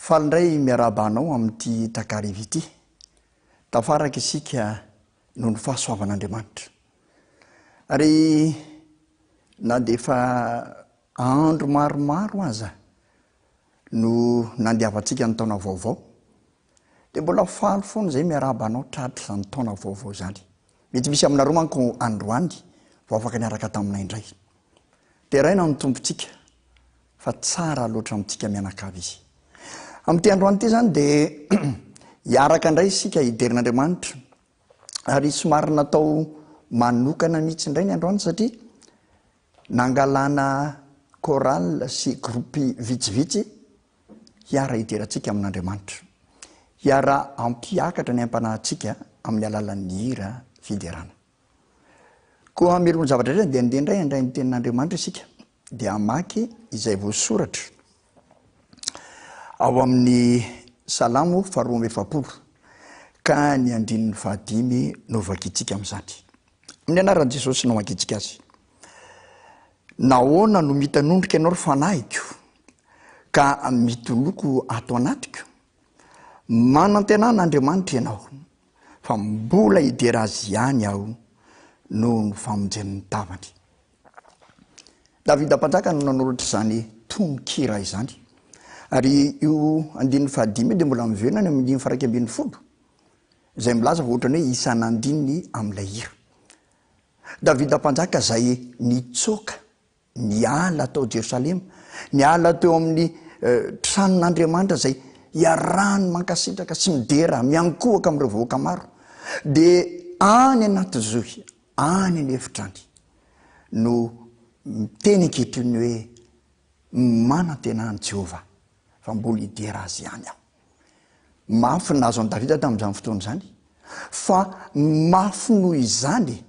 Falindray miarabanao amin'ity takariva ity tafaraka isika noho ny fahasoavan'Andriamanitra ary na dia efa andro maromaro aza no nandiavantsika ny taona vaovao dia mbola faly foana izay miarabanao tratra izany taona vaovao izany. Mety misy aminareo manko androany vao afaka niaraka taminay indray dia raina ny tompontsika fa tsara loatra amintsika mianakavy izy. Amin'ity androany ity zany dia hiaraka indray isika hiderin'Andriamanitra ary somary natao manokana mihitsy indray ny androany satria nangalana chorale sy groupe vitsivitsy hiara hiderantsika amin'Andriamanitra, hiara ampiakatra ny ampanahintsika amin'ny alalan'ny hira fiderana. Koa melony zavatra izay dia andeha indray ny tenin'Andriamanitra isika dia hamaky izay voasoratra ao amin'ny Salamo 2:7 ka ny 5 no vakitsika amin'izany. Amin'ny anaran'i Jesosy no vakitsika azy. Nahoana no mitanondrika ianao ry fanahiko ka mitoloko ato anatiko? Manantenan'Andriamanitra ianao fa mbola hidera azy ihany aho no ny famonjen'ny tavany. Davida mpanjaka no nanoratra izany tononkira izany. Ary io 5 dia mbola miverina ny 5:20 izay milaza ohatrany hoe isan'andininy amin'ilay hira. Davida mpanjaka izay nitsoka niala tao Jerosalema, niala teo amin'ny tranon'Andriamanitra izay hiarahany mankasitraka sy midera miankohaka amin'ireo vahoaka maro dia any anaty zohy any an'efitrany no miteny ankehitriny hoe manantenan'i Jehovah fa mbola hidera azy ihany aho. Mafy nazo an'i Davida tamin'izany fotoana izany fa mafy noho izany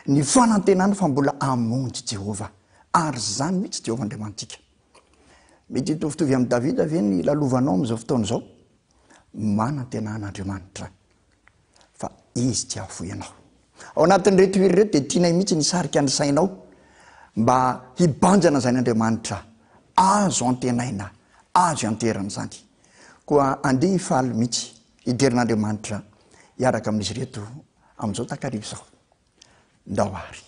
ny fanantenana fa mbola hamonjy Jehovah ary zany mihitsy Jehovah Andriamantsika. Mety hitovitovy amin'i Davida ve ny lalovanao amin'izao fotoana izao? Manantenan'Andriamanitra fa izy tsy hahafoy ianao. Ao anatin'ireto hira ireto dia tianay mihitsy nisarika ny sainao mba hibanjana izany Andriamanitra azo antenaina, azo anterana izany. Koa andeha hifaly mihitsy hiderin'Andriamanitra hiaraka amin'izy ireto amin'izao takariva izao. Ndao ary.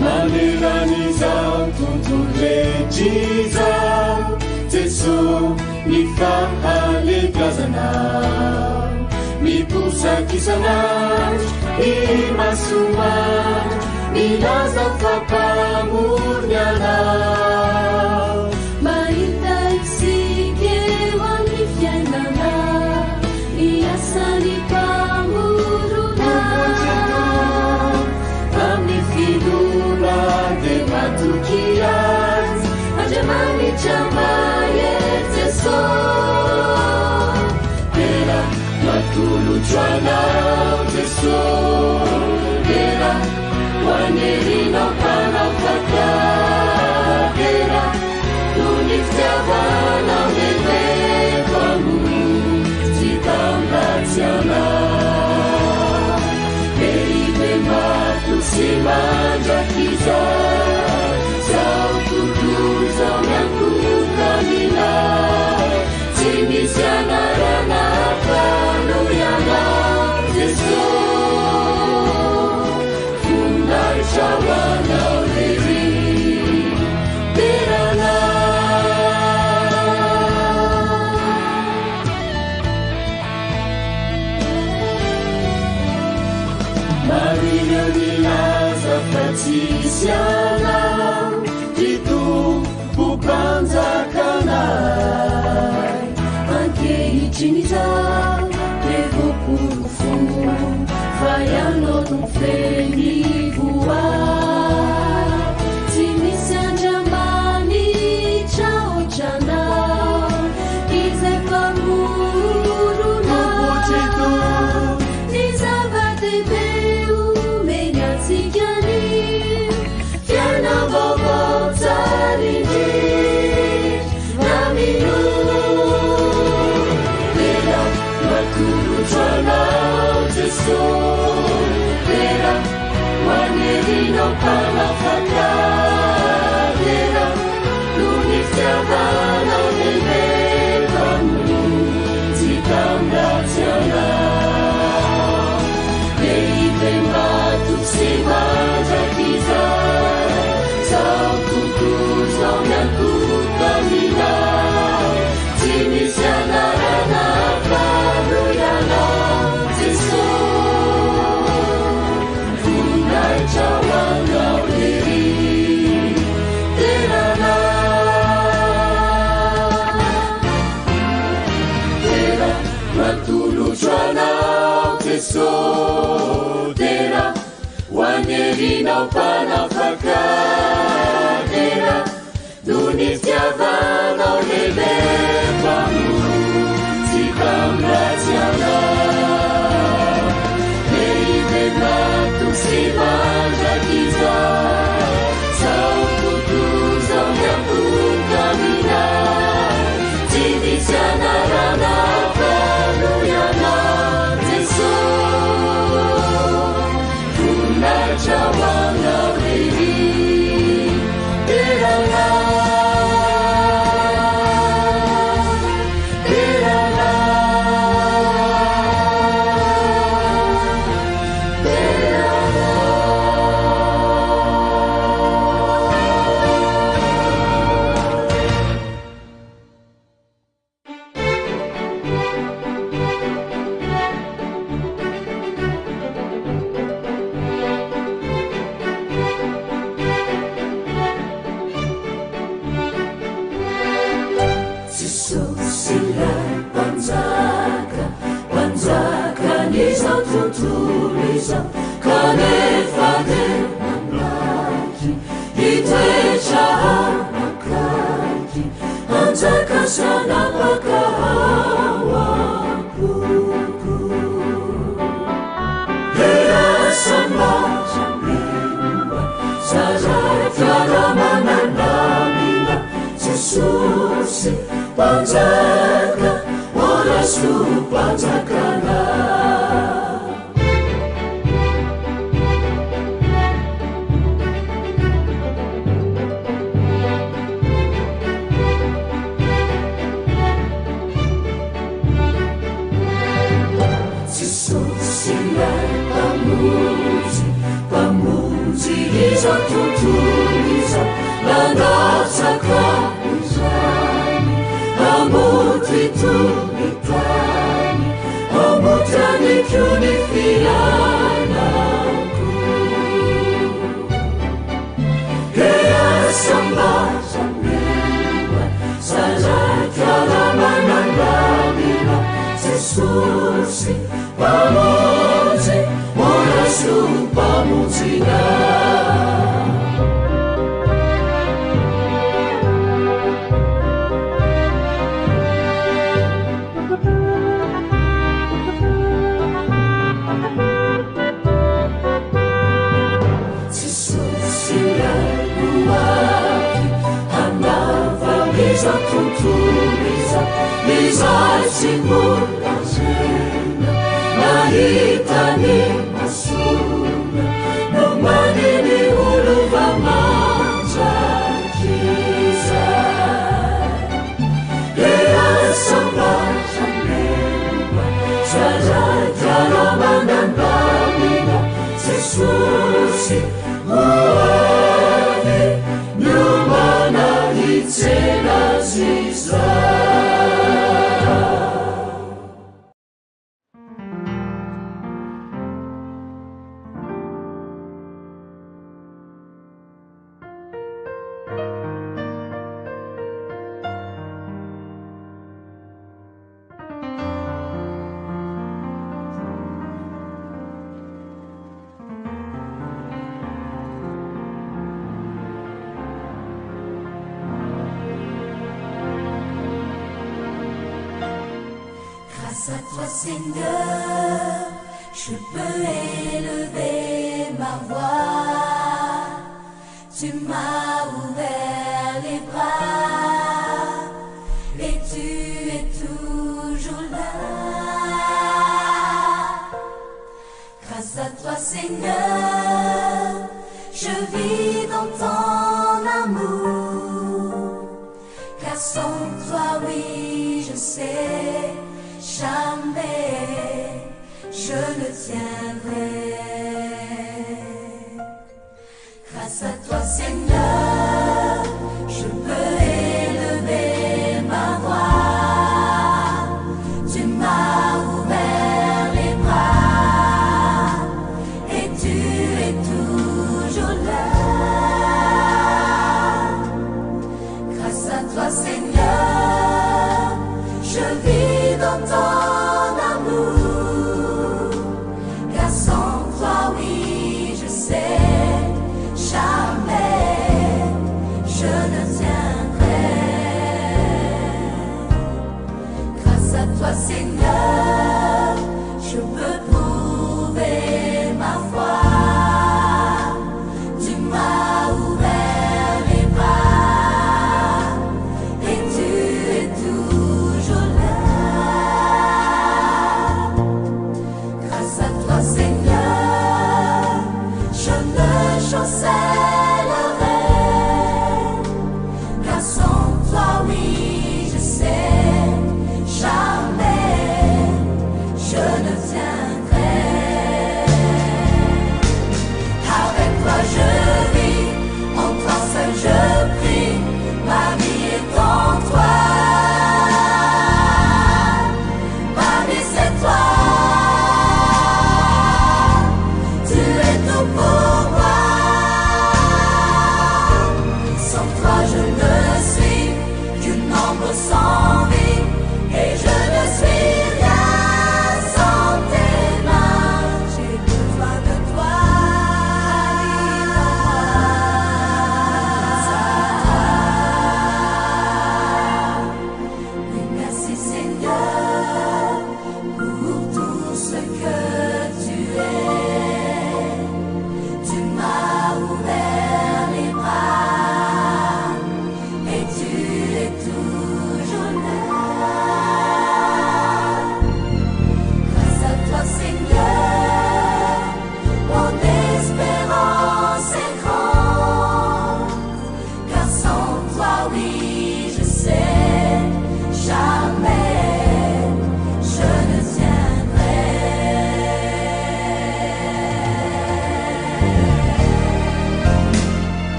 Maneran'izao tontolo rehetr'izao Jesosy ny fahalebiazanao, miposakisanao ny masomaro, milaza fampamorony anao. Mahita isika eo amin'ny fiainana, ny asa Kali pamurunan kami figura de matukias Ajamani chamaye teso Era matulu chwana teso Era wanerino panafaka Era uniftavana mebe kamu Zitambatiana Eribe matu simanja kiza Zau kukuza myanku kamina Timisyana rana kanu yana Yesu Funai shawana leri Berana Maria Ninaza Fatisiana Itu bukan zakanai Anke ijiniza Devo purufu Fayano tumfeni gua Timisian jamani Chao chana Ize pamuruna Nizabate peu Menyasikiani Fiana bobo tarini Naminu Vera Makuru chana Teso Vera Wanerino panafaka Vera Luniftiavana Nebe Kamu Zitambatiana Neibe matu simaja kiza Zau kukuza myanku kamina Timisyana rana karuyana Teso Funai chawana leri Terana Tera matulu chwana Teso Tera wanerina panafaka Tera Duniftiavana olebe kamu Zitambatiana Neibe matu simanja kiza Zau kukuza myanku kamina Timisyana rana karuyana Teso Funai chawana leri Terana Terana Panzaka niza tutuliza kanefade mamlaki Itecha makaki Anzaka sana pakahawa kuku Hea samba jambiwa Sazara mananamina Jesusi panzaka Orasu panzakana Jesusi lai pamuzi Iza tutuliza Langasaka uzani Amutritu mitani Amutani kyunifianaku Hea samba jambewa Sajatala manandamina Jesusi pamoja, Yesu pamoja. Tutuliza simula zena nahitani masuna numanini uluva majakiza easambasamemba sajajaramanambamina Jesusi uani nyumana itsena zisa. Grâce à toi Seigneur, je peux élever ma voix. Tu m'as ouvert les bras et tu es toujours là. Grâce à toi Seigneur, je vis dans ton amour. Car sans toi oui je sais, jamais je ne tiendrai. Grâce à toi Seigneur, je peux élever ma voix. Tu m'as ouvert les bras et tu es toujours là. Grâce à toi Seigneur, je vis dans ton amour, car sans toi, oui, je sais, jamais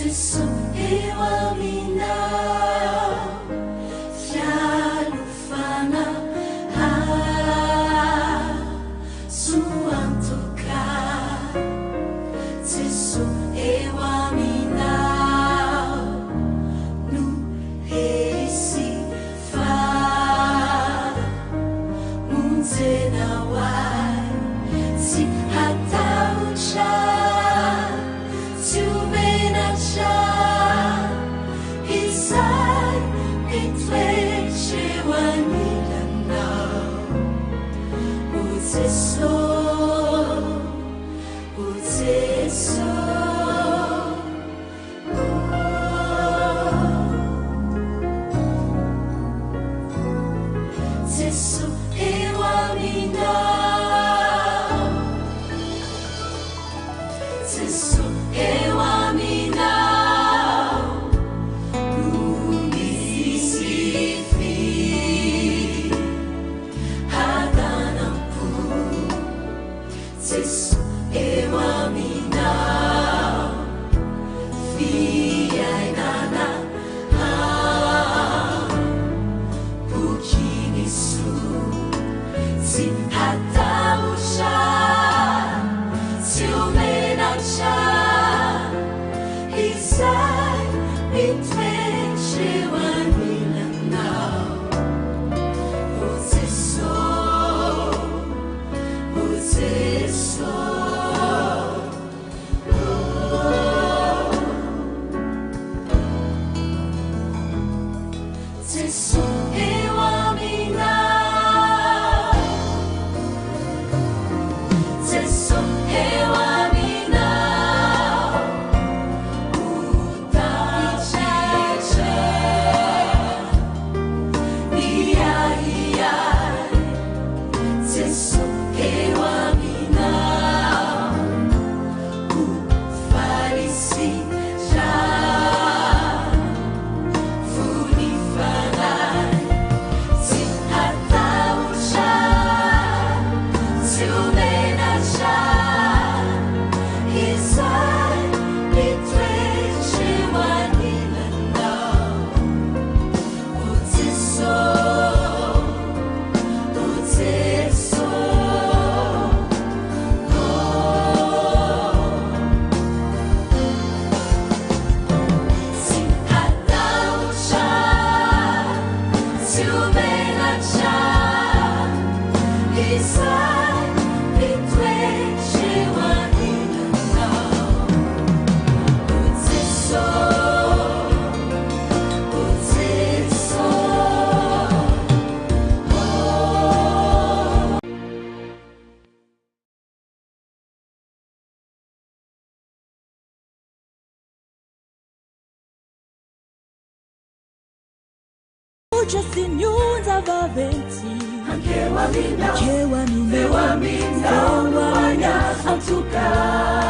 Jesu ewa mina Fialufana Suantoka Jesu ewa mina Nu heisi fa Munzena wai Si hataucha Isai itweche wanila now Uteso Teso ewa mina Teso ewa mina Jesu ewa mina Fiainana Bukinisu Si hatausha Siumenacha Isai mitweche wanilana Uteso Jesu ewa mina Jesu ewa mina Utacheche Iya iya Jesu ewa mina Ufarisi Sinyunza vaventi Ankewa mina Kewa mina Ewa mina Wanya Antuka